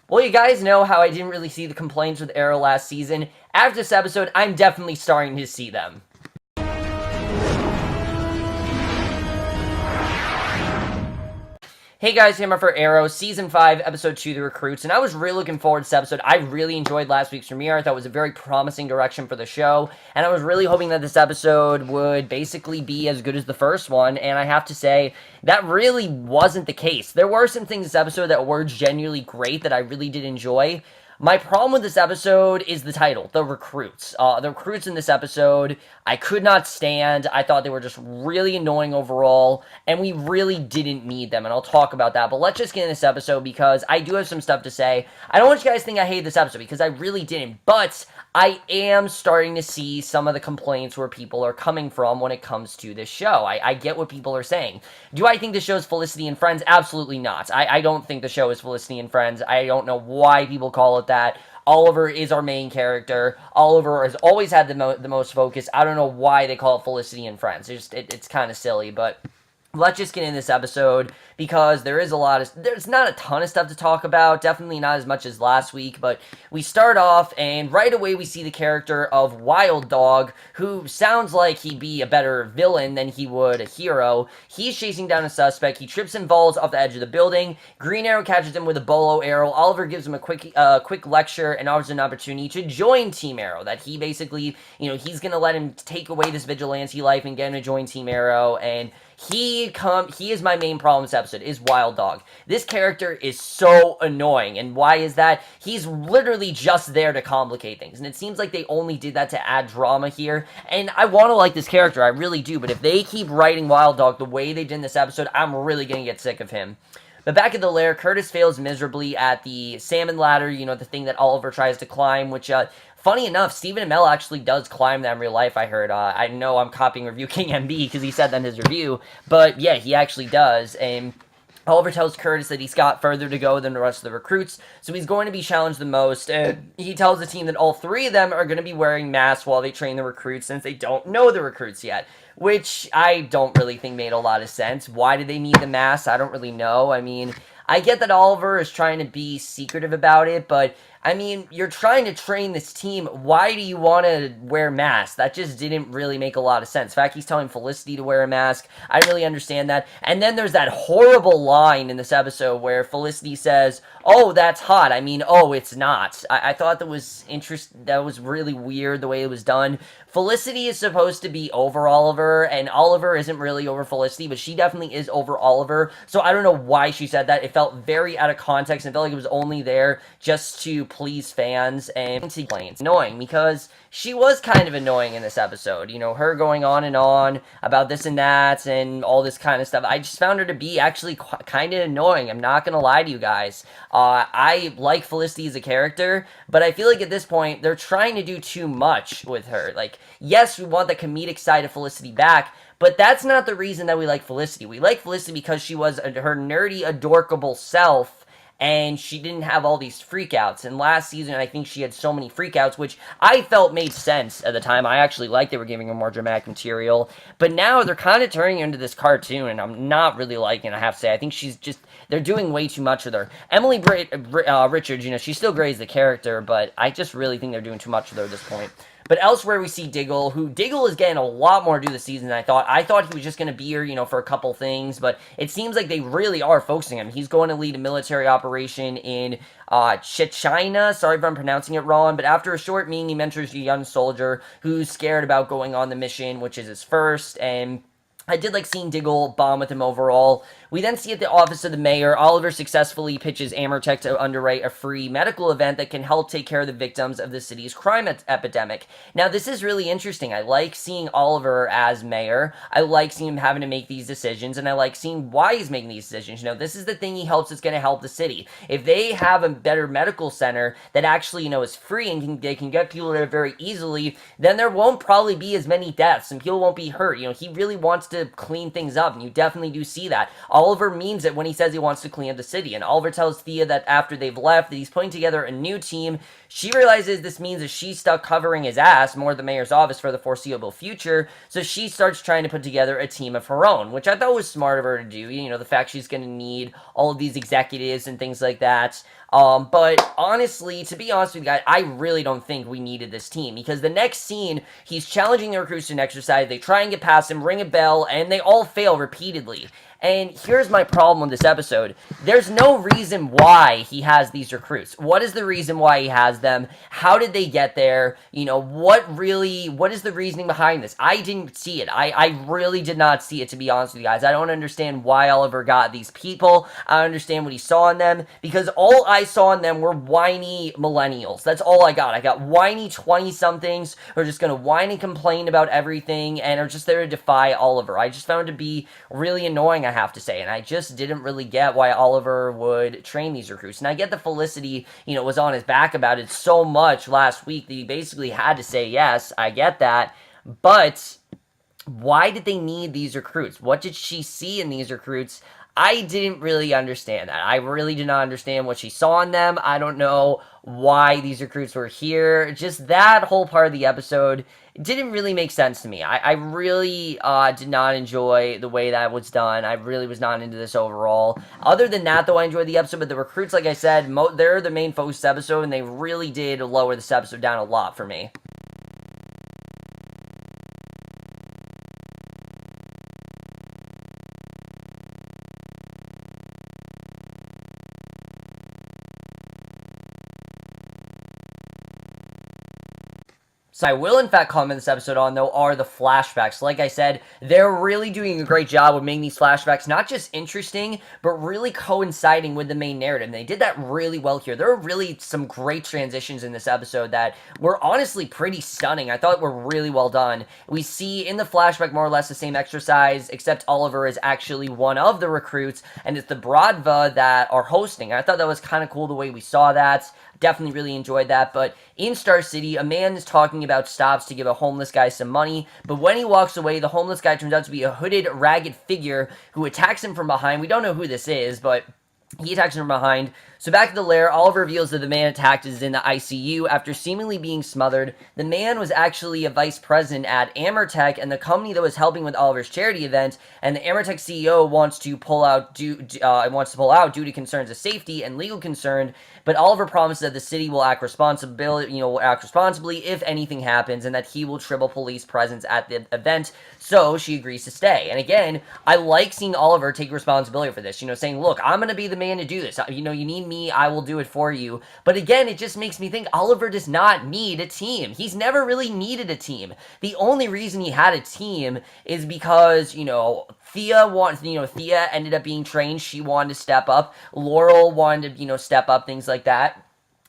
Well, you guys know how I didn't really see the complaints with Arrow last season. After this episode, I'm definitely starting to see them. Hey guys, Hammer for Arrow, Season 5, Episode 2, The Recruits, and I was really looking forward to this episode. I really enjoyed last week's premiere. I thought it was a very promising direction for the show, and I was really hoping that this episode would basically be as good as the first one, and I have to say, that really wasn't the case. There were some things this episode that were genuinely great that I really did enjoy. My problem with this episode is the title, The Recruits. The recruits in this episode, I could not stand. I thought they were just really annoying overall, and we really didn't need them, and I'll talk about that. But let's just get in this episode because I do have some stuff to say. I don't want you guys to think I hate this episode because I really didn't, but I am starting to see some of the complaints where people are coming from when it comes to this show. I get what people are saying. Do I think the show is Felicity and Friends? Absolutely not. I don't think the show is Felicity and Friends. I don't know why people call it that. Oliver is our main character. Oliver has always had the most focus. I don't know why they call it Felicity and Friends. It's kind of silly, but let's just get in this episode because there's not a ton of stuff to talk about, definitely not as much as last week, but we start off and right away we see the character of Wild Dog, who sounds like he'd be a better villain than he would a hero. He's chasing down a suspect. He trips and falls off the edge of the building. Green Arrow catches him with a bolo arrow. Oliver gives him a quick lecture and offers an opportunity to join Team Arrow, that he basically, he's going to let him take away this vigilante life and get him to join Team Arrow, and he is my main problem this episode, is Wild Dog. This character is so annoying, and why is that? He's literally just there to complicate things, and it seems like they only did that to add drama here, and I want to like this character, I really do, but if they keep writing Wild Dog the way they did in this episode, I'm really gonna get sick of him. But back at the lair, Curtis fails miserably at the salmon ladder, the thing that Oliver tries to climb, which, funny enough, Stephen Amell actually does climb that in real life, I heard. I know I'm copying Review King MB because he said that in his review, but yeah, he actually does, and Oliver tells Curtis that he's got further to go than the rest of the recruits, so he's going to be challenged the most, and he tells the team that all three of them are going to be wearing masks while they train the recruits since they don't know the recruits yet, which I don't really think made a lot of sense. Why did they need the masks? I don't really know. I mean, I get that Oliver is trying to be secretive about it, but I mean, you're trying to train this team. Why do you want to wear masks? That just didn't really make a lot of sense. In fact, he's telling Felicity to wear a mask. I didn't really understand that. And then there's that horrible line in this episode where Felicity says, "Oh, that's hot." I mean, "Oh, it's not." I thought that was that was really weird the way it was done. Felicity is supposed to be over Oliver, and Oliver isn't really over Felicity, but she definitely is over Oliver. So I don't know why she said that. It felt very out of context, and it felt like it was only there just to please fans and to complaints. Annoying, because she was kind of annoying in this episode. Her going on and on about this and that and all this kind of stuff. I just found her to be actually kind of annoying. I'm not going to lie to you guys. I like Felicity as a character, but I feel like at this point, they're trying to do too much with her. Like, yes, we want the comedic side of Felicity back, but that's not the reason that we like Felicity. We like Felicity because she was her nerdy, adorkable self, and she didn't have all these freakouts. And last season, I think she had so many freakouts, which I felt made sense at the time. I actually liked they were giving her more dramatic material. But now they're kind of turning her into this cartoon, and I'm not really liking it, I have to say. I think they're doing way too much with her. Emily Richards, she's still great as the character, but I just really think they're doing too much with her at this point. But elsewhere we see Diggle, who Diggle is getting a lot more to do this season than I thought. I thought he was just going to be here, for a couple things, but it seems like they really are focusing on him. He's going to lead a military operation in Chechina. Sorry if I'm pronouncing it wrong, but after a short meeting, he mentors a young soldier who's scared about going on the mission, which is his first, and I did like seeing Diggle bond with him overall. We then see at the office of the mayor, Oliver successfully pitches Amertech to underwrite a free medical event that can help take care of the victims of the city's crime epidemic. Now, this is really interesting. I like seeing Oliver as mayor. I like seeing him having to make these decisions, and I like seeing why he's making these decisions. This is the thing he helps that's going to help the city. If they have a better medical center that actually, is free and they can get people there very easily, then there won't probably be as many deaths, and people won't be hurt. He really wants to clean things up, and you definitely do see that. Oliver means it when he says he wants to clean up the city, and Oliver tells Thea that after they've left, that he's putting together a new team. She realizes this means that she's stuck covering his ass more at the mayor's office for the foreseeable future, so she starts trying to put together a team of her own, which I thought was smart of her to do. The fact she's going to need all of these executives and things like that. But honestly, to be honest with you guys, I really don't think we needed this team, because the next scene, he's challenging the recruits to an exercise, they try and get past him, ring a bell, and they all fail repeatedly. And here's my problem with this episode. There's no reason why he has these recruits. What is the reason why he has them? How did they get there? What is the reasoning behind this? I didn't see it. I really did not see it, to be honest with you guys. I don't understand why Oliver got these people. I don't understand what he saw in them, because all I saw in them were whiny millennials. That's all I got. I got whiny 20-somethings who are just going to whine and complain about everything and are just there to defy Oliver. I just found it to be really annoying, I have to say, and I just didn't really get why Oliver would train these recruits. And I get that Felicity, was on his back about it so much last week that he basically had to say yes. I get that, but why did they need these recruits? What did she see in these recruits? I didn't really understand that. I really did not understand what she saw in them. I don't know why these recruits were here. Just that whole part of the episode didn't really make sense to me. I really did not enjoy the way that was done. I really was not into this overall. Other than that, though, I enjoyed the episode. But the recruits, like I said, they're the main focus episode, and they really did lower this episode down a lot for me. So I will, in fact, comment this episode on, though, are the flashbacks. Like I said, they're really doing a great job of making these flashbacks not just interesting, but really coinciding with the main narrative. And they did that really well here. There are really some great transitions in this episode that were honestly pretty stunning. I thought were really well done. We see in the flashback more or less the same exercise, except Oliver is actually one of the recruits, and it's the Brodva that are hosting. I thought that was kind of cool the way we saw that. Definitely really enjoyed that. But in Star City, a man is talking about stops to give a homeless guy some money, but when he walks away, the homeless guy turns out to be a hooded, ragged figure who attacks him from behind. We don't know who this is, but he attacks him from behind. So back at the lair, Oliver reveals that the man attacked is in the ICU after seemingly being smothered. The man was actually a vice president at Amertech, and the company that was helping with Oliver's charity event, and the Amertech CEO wants to pull out due to concerns of safety and legal concern. But Oliver promises that the city will act responsibly if anything happens, and that he will triple police presence at the event. So she agrees to stay. And again, I like seeing Oliver take responsibility for this. Saying, "Look, I'm going to be the man to do this. You need me, I will do it for you." But again, it just makes me think Oliver does not need a team. He's never really needed a team. The only reason he had a team is because, Thea ended up being trained. She wanted to step up. Laurel wanted to, step up, things like that.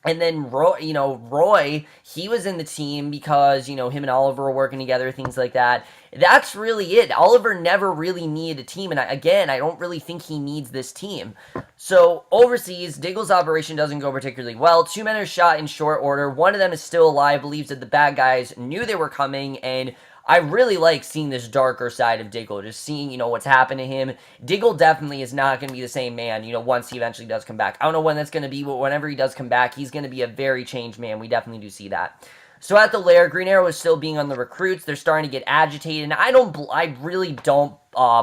And then Roy, he was in the team because, him and Oliver were working together, things like that. That's really it. Oliver never really needed a team, and I don't really think he needs this team. So, overseas, Diggle's operation doesn't go particularly well. 2 men are shot in short order. One of them is still alive, believes that the bad guys knew they were coming, and I really like seeing this darker side of Diggle, just seeing, what's happened to him. Diggle definitely is not going to be the same man, once he eventually does come back. I don't know when that's going to be, but whenever he does come back, he's going to be a very changed man. We definitely do see that. So at the lair, Green Arrow is still being on the recruits. They're starting to get agitated, and I really don't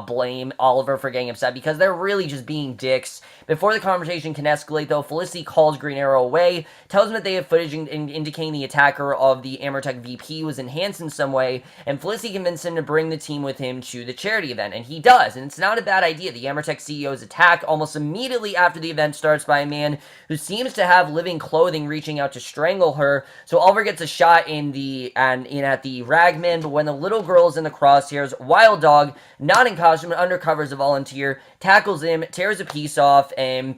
blame Oliver for getting upset, because they're really just being dicks. Before the conversation can escalate, though, Felicity calls Green Arrow away, tells him that they have footage indicating the attacker of the Amertech VP was enhanced in some way, and Felicity convinced him to bring the team with him to the charity event, and he does, and it's not a bad idea. The Amertech CEO is attacked almost immediately after the event starts by a man who seems to have living clothing reaching out to strangle her, so Oliver gets a shot at the ragman, but when the little girl is in the crosshairs, Wild Dog, not in costume but undercover as a volunteer, tackles him, tears a piece off, and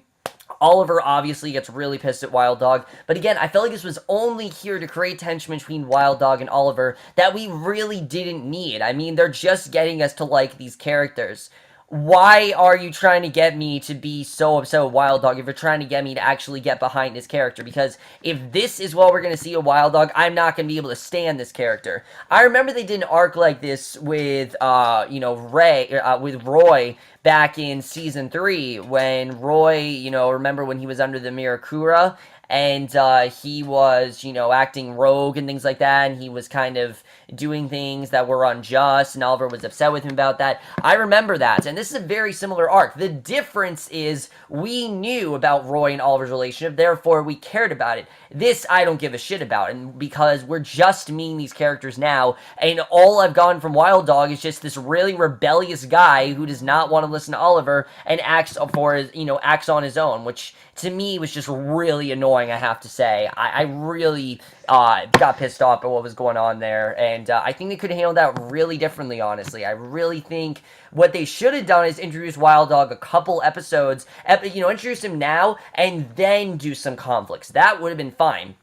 Oliver obviously gets really pissed at Wild Dog. But again, I felt like this was only here to create tension between Wild Dog and Oliver that we really didn't need. I mean, they're just getting us to like these characters. Why are you trying to get me to be so upset with Wild Dog if you're trying to get me to actually get behind his character? Because if this is what we're going to see a Wild Dog, I'm not going to be able to stand this character. I remember they did an arc like this with, with Roy back in season 3 when Roy, remember when he was under the Mirakura and he was, acting rogue and things like that, and he was kind of doing things that were unjust, and Oliver was upset with him about that. I remember that, and this is a very similar arc. The difference is we knew about Roy and Oliver's relationship, therefore we cared about it. This I don't give a shit about, and because we're just meeting these characters now, and all I've gotten from Wild Dog is just this really rebellious guy who does not want to listen to Oliver and acts on his own, which to me was just really annoying, I have to say. I really got pissed off at what was going on there, and I think they could have handled that really differently, honestly. I really think what they should have done is introduce Wild Dog a couple episodes, introduce him now, and then do some conflicts. That would have been fine.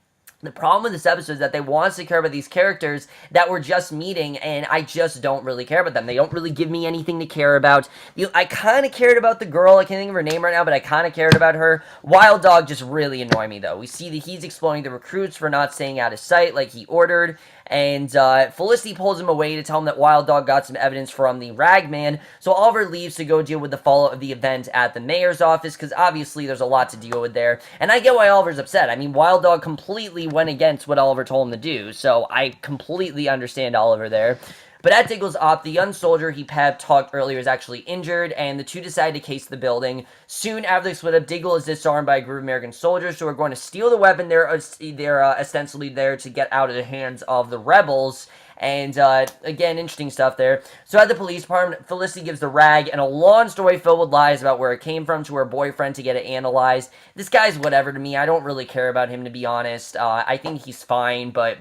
The problem with this episode is that they want us to care about these characters that we're just meeting, and I just don't really care about them. They don't really give me anything to care about. I kind of cared about the girl. I can't think of her name right now, but I kind of cared about her. Wild Dog just really annoyed me, though. We see that he's exploiting the recruits for not staying out of sight like he ordered, and Felicity pulls him away to tell him that Wild Dog got some evidence from the Ragman, so Oliver leaves to go deal with the fallout of the event at the mayor's office, because obviously there's a lot to deal with there, and I get why Oliver's upset. I mean, Wild Dog completely went against what Oliver told him to do, so I completely understand Oliver there. But at Diggle's op, the young soldier he pep talked earlier is actually injured, and the two decide to case the building. Soon after they split up, Diggle is disarmed by a group of American soldiers who are going to steal the weapon. They're ostensibly there to get out of the hands of the rebels. And, again, interesting stuff there. So at the police department, Felicity gives the rag and a long story filled with lies about where it came from to her boyfriend to get it analyzed. This guy's whatever to me. I don't really care about him, to be honest. I think he's fine, but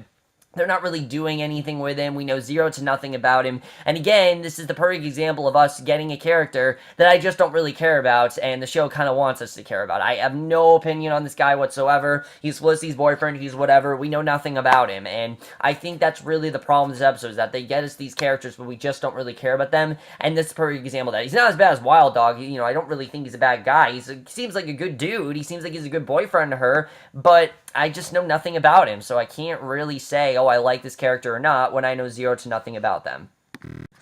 they're not really doing anything with him. We know zero to nothing about him. And again, this is the perfect example of us getting a character that I just don't really care about, and the show kind of wants us to care about. I have no opinion on this guy whatsoever. He's Felicity's boyfriend. He's whatever. We know nothing about him. And I think that's really the problem with this episode, is that they get us these characters, but we just don't really care about them. And this is a perfect example of that. He's not as bad as Wild Dog. I don't really think he's a bad guy. He seems like a good dude. He seems like he's a good boyfriend to her, but I just know nothing about him, so I can't really say, oh, I like this character or not, when I know zero to nothing about them.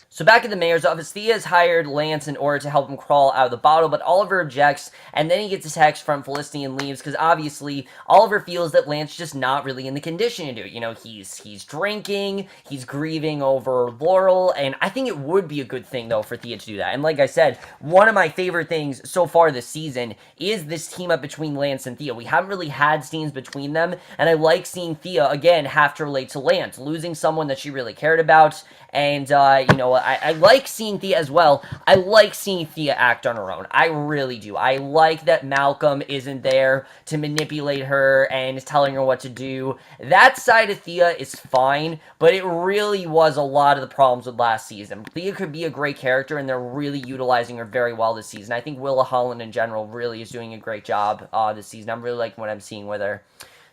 So back at the mayor's office, Thea has hired Lance in order to help him crawl out of the bottle, but Oliver objects, and then he gets a text from Felicity and leaves, because obviously Oliver feels that Lance is just not really in the condition to do it. He's drinking, he's grieving over Laurel, and I think it would be a good thing, though, for Thea to do that. And like I said, one of my favorite things so far this season is this team up between Lance and Thea. We haven't really had scenes between them, and I like seeing Thea, again, have to relate to Lance, losing someone that she really cared about, and, I like seeing Thea as well. I like seeing Thea act on her own. I really do. I like that Malcolm isn't there to manipulate her and is telling her what to do. That side of Thea is fine, but it really was a lot of the problems with last season. Thea could be a great character, and they're really utilizing her very well this season. I think Willa Holland in general really is doing a great job this season. I'm really liking what I'm seeing with her.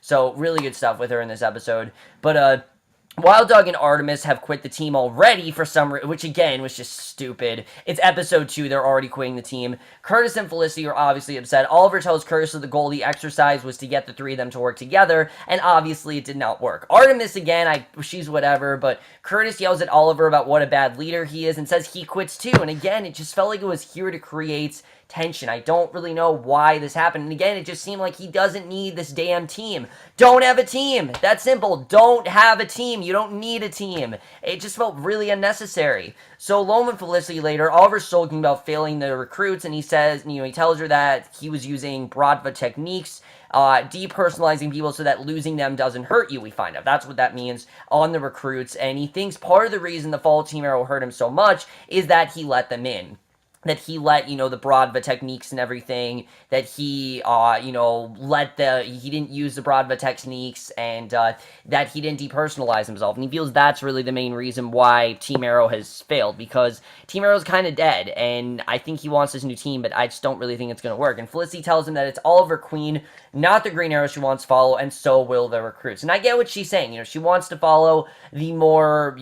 So, really good stuff with her in this episode. But, Wild Dog and Artemis have quit the team already for some reason, which again was just stupid. It's episode 2, they're already quitting the team. Curtis and Felicity are obviously upset. Oliver tells Curtis that the goal of the exercise was to get the three of them to work together, and obviously it did not work. Artemis, again, she's whatever, but Curtis yells at Oliver about what a bad leader he is and says he quits too, and again, it just felt like it was here to create tension. I don't really know why this happened. And again, it just seemed like he doesn't need this damn team. Don't have a team. That's simple. Don't have a team. You don't need a team. It just felt really unnecessary. So alone with Felicity later, Oliver's sulking about failing the recruits, and he says, he tells her that he was using Brodva techniques, depersonalizing people so that losing them doesn't hurt you, we find out. That's what that means on the recruits, and he thinks part of the reason the fall Team Arrow hurt him so much is that he let them in. That he let, the Brodva techniques and everything, that he, he didn't use the Brodva techniques, and, that he didn't depersonalize himself, and he feels that's really the main reason why Team Arrow has failed, because Team Arrow's kind of dead, and I think he wants this new team, but I just don't really think it's going to work, and Felicity tells him that it's Oliver Queen, not the Green Arrow she wants to follow, and so will the recruits, and I get what she's saying, she wants to follow the more,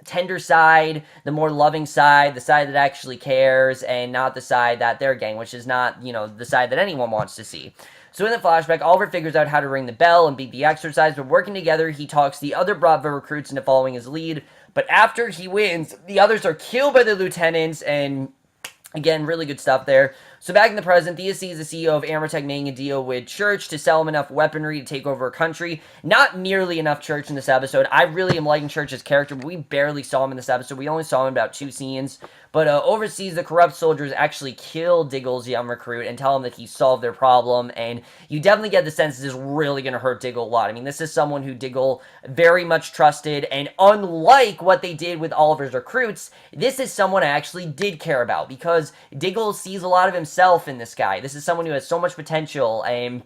tender side, the more loving side, the side that actually cares, and not the side that they're getting, which is not, the side that anyone wants to see. So in the flashback, Oliver figures out how to ring the bell and beat the exercise, but working together, he talks the other Bravo recruits into following his lead. But after he wins, the others are killed by the lieutenants, and again, really good stuff there. So back in the present, Thea sees the CEO of Amertech making a deal with Church to sell him enough weaponry to take over a country. Not nearly enough Church in this episode. I really am liking Church's character, but we barely saw him in this episode. We only saw him in about 2 scenes. But overseas, the corrupt soldiers actually kill Diggle's young recruit and tell him that he solved their problem. And you definitely get the sense this is really going to hurt Diggle a lot. I mean, this is someone who Diggle very much trusted. And unlike what they did with Oliver's recruits, this is someone I actually did care about. Because Diggle sees a lot of himself in this guy. This is someone who has so much potential and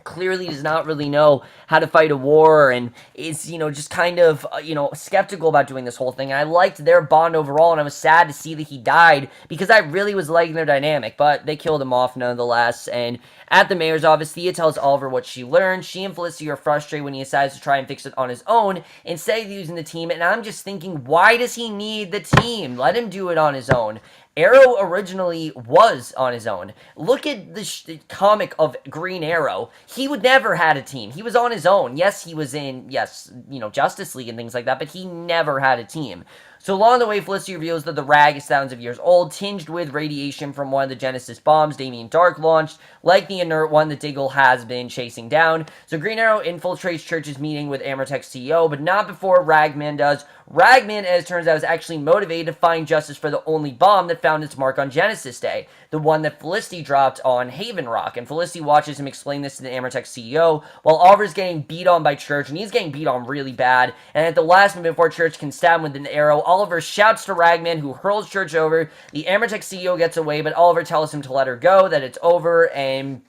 clearly does not really know how to fight a war and is, just kind of, skeptical about doing this whole thing. And I liked their bond overall, and I was sad to see that he died because I really was liking their dynamic, but they killed him off nonetheless. And at the mayor's office, Thea tells Oliver what she learned. She and Felicity are frustrated when he decides to try and fix it on his own instead of using the team, and I'm just thinking, why does he need the team? Let him do it on his own. Arrow originally was on his own. Look at the comic of Green Arrow. He would never had a team. He was on his own. Yes, he was in, Justice League and things like that, but he never had a team. So along the way, Felicity reveals that the rag is thousands of years old, tinged with radiation from one of the Genesis bombs Damien Dark launched, like the inert one that Diggle has been chasing down. So Green Arrow infiltrates Church's meeting with Amertech's CEO, but not before Ragman does. Ragman, as it turns out, is actually motivated to find justice for the only bomb that found its mark on Genesis Day, the one that Felicity dropped on Haven Rock. And Felicity watches him explain this to the Amertech CEO, while Oliver's getting beat on by Church, and he's getting beat on really bad. And at the last minute before Church can stab him with an arrow, Oliver shouts to Ragman, who hurls Church over. The Amertech CEO gets away, but Oliver tells him to let her go, that it's over, and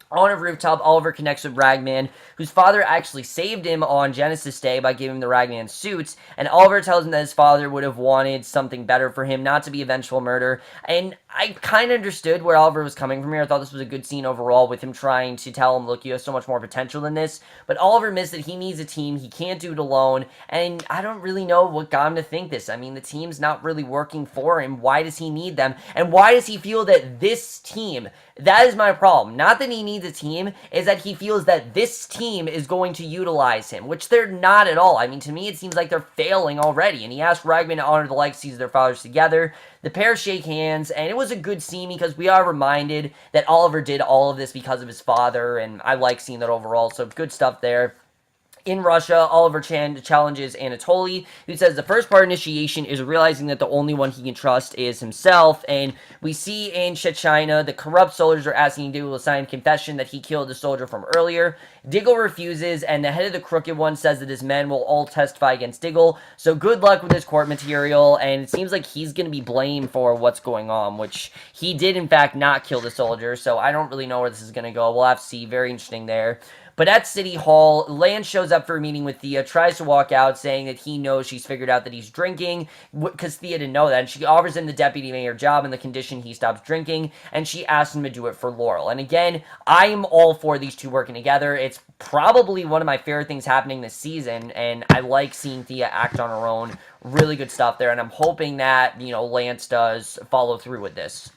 on a rooftop, Oliver connects with Ragman, whose father actually saved him on Genesis Day by giving him the Ragman suits, and Oliver tells him that his father would have wanted something better for him, not to be a vengeful murder, and I kind of understood where Oliver was coming from here. I thought this was a good scene overall, with him trying to tell him, look, you have so much more potential than this, but Oliver missed that he needs a team, he can't do it alone, and I don't really know what got him to think this. I mean, the team's not really working for him. Why does he need them? And why does he feel that this team, that is my problem, not that he needs a team, is that he feels that this team is going to utilize him, which they're not at all. I mean, to me, it seems like they're failing already, and he asked Ragman to honor the legacies of their fathers together. The pair shake hands, and it was a good scene because we are reminded that Oliver did all of this because of his father, and I like seeing that overall, so good stuff there. In Russia, Oliver challenges Anatoly, who says the first part of initiation is realizing that the only one he can trust is himself, and we see in Chechnya, the corrupt soldiers are asking Diggle to sign a confession that he killed the soldier from earlier. Diggle refuses, and the head of the Crooked One says that his men will all testify against Diggle, so good luck with his court material, and it seems like he's going to be blamed for what's going on, which he did in fact not kill the soldier, so I don't really know where this is going to go. We'll have to see. Very interesting there. But at City Hall, Lance shows up for a meeting with Thea, tries to walk out, saying that he knows she's figured out that he's drinking, because Thea didn't know that, and she offers him the deputy mayor job on the condition he stops drinking, and she asks him to do it for Laurel. And again, I'm all for these two working together. It's probably one of my favorite things happening this season, and I like seeing Thea act on her own. Really good stuff there, and I'm hoping that, Lance does follow through with this.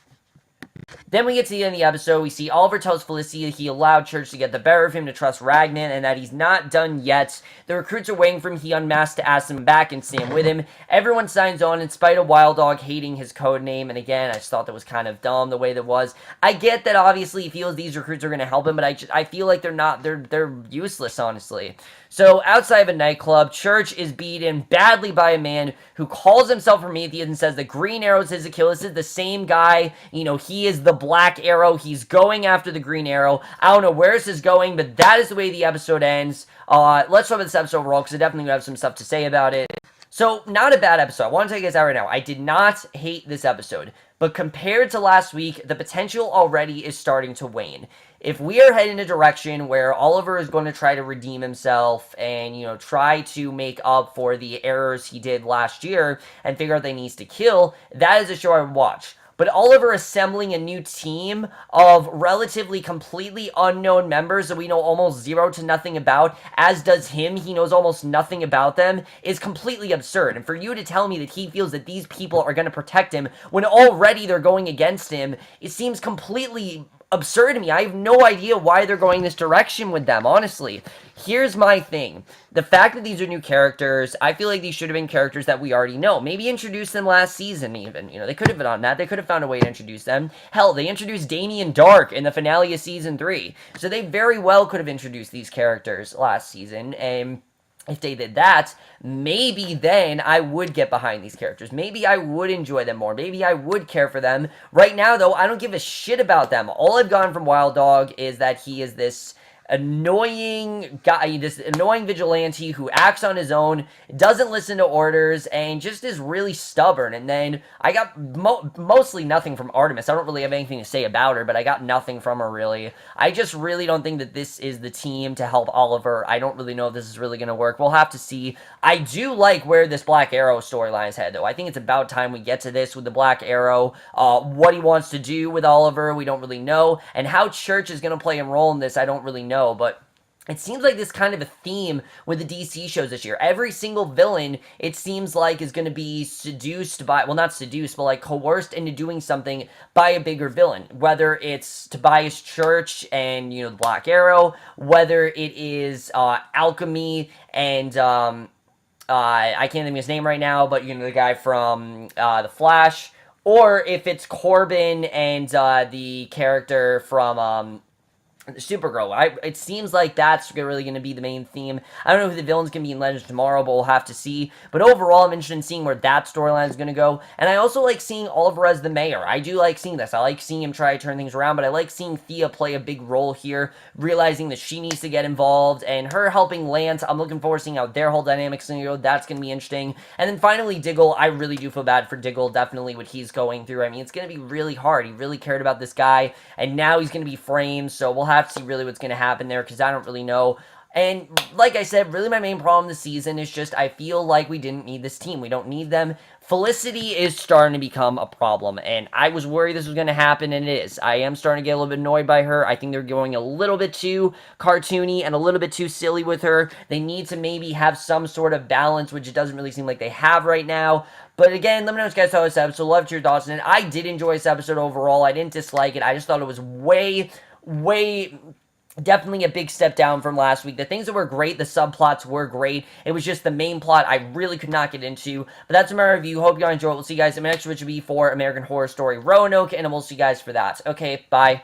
Then we get to the end of the episode. We see Oliver tells Felicity that he allowed Church to get the better of him to trust Ragman and that he's not done yet. The recruits are waiting for him. He unmasks to ask them back and stand with him. Everyone signs on in spite of Wild Dog hating his code name. And again, I just thought that was kind of dumb the way that was. I get that obviously he feels these recruits are going to help him, but I feel like they're useless, honestly. So outside of a nightclub, Church is beaten badly by a man who calls himself Prometheus and says that Green Arrow's his Achilles. Is the same guy. He is the Black Arrow. He's going after the Green Arrow. I don't know where this is going, but that is the way the episode ends. Let's talk about this episode overall, because I definitely have some stuff to say about it. So, not a bad episode. I want to tell you guys out right now. I did not hate this episode. But compared to last week, the potential already is starting to wane. If we are heading in a direction where Oliver is going to try to redeem himself and, try to make up for the errors he did last year and figure out that he needs to kill, that is a show I would watch. But Oliver assembling a new team of relatively completely unknown members that we know almost zero to nothing about, as does him, he knows almost nothing about them, is completely absurd. And for you to tell me that he feels that these people are going to protect him when already they're going against him, it seems completely absurd to me. I have no idea why they're going this direction with them, honestly. Here's my thing. The fact that these are new characters, I feel like these should have been characters that we already know. Maybe introduce them last season, even. You know, they could have done that. They could have found a way to introduce them. Hell, they introduced Damien Dark in the finale of Season 3. So they very well could have introduced these characters last season, and if they did that, maybe then I would get behind these characters. Maybe I would enjoy them more. Maybe I would care for them. Right now, though, I don't give a shit about them. All I've gotten from Wild Dog is that he is this annoying guy, this annoying vigilante who acts on his own, doesn't listen to orders, and just is really stubborn. And then I got mostly nothing from Artemis. I don't really have anything to say about her, but I got nothing from her, really. I just really don't think that this is the team to help Oliver. I don't really know if this is really going to work. We'll have to see. I do like where this Black Arrow storyline is headed, though. I think it's about time we get to this with the Black Arrow. What he wants to do with Oliver, we don't really know. And how Church is going to play a role in this, I don't really know. But it seems like this kind of a theme with the DC shows this year. Every single villain, it seems like, is going to be seduced by, well, not seduced, but like coerced into doing something by a bigger villain. Whether it's Tobias Church and, you know, the Black Arrow, whether it is Alchemy and, I can't think of his name right now, but, you know, the guy from The Flash, or if it's Corbin and the character from Supergirl. It seems like that's really going to be the main theme. I don't know who the villain's going to be in Legends tomorrow, but we'll have to see. But overall, I'm interested in seeing where that storyline is going to go. And I also like seeing Oliver as the mayor. I do like seeing this. I like seeing him try to turn things around, but I like seeing Thea play a big role here, realizing that she needs to get involved, and her helping Lance. I'm looking forward to seeing how their whole dynamic's going to go. That's going to be interesting. And then finally, Diggle. I really do feel bad for Diggle, definitely what he's going through. I mean, it's going to be really hard. He really cared about this guy, and now he's going to be framed, so we'll have to see really what's going to happen there, because I don't really know. And like I said, really my main problem this season is just I feel like we didn't need this team. We don't need them. Felicity is starting to become a problem, and I was worried this was going to happen, and it is. I am starting to get a little bit annoyed by her. I think they're going a little bit too cartoony and a little bit too silly with her. They need to maybe have some sort of balance, which it doesn't really seem like they have right now. But again, let me know what you guys thought of this episode. Love to your thoughts on it. I did enjoy this episode overall. I didn't dislike it. I just thought it was way definitely a big step down from last week. The things that were great, the subplots were great. It was just the main plot I really could not get into. But that's my review. Hope you all enjoyed. We'll see you guys in my next, which will be for American Horror Story Roanoke, and we'll see you guys for that. Okay, bye.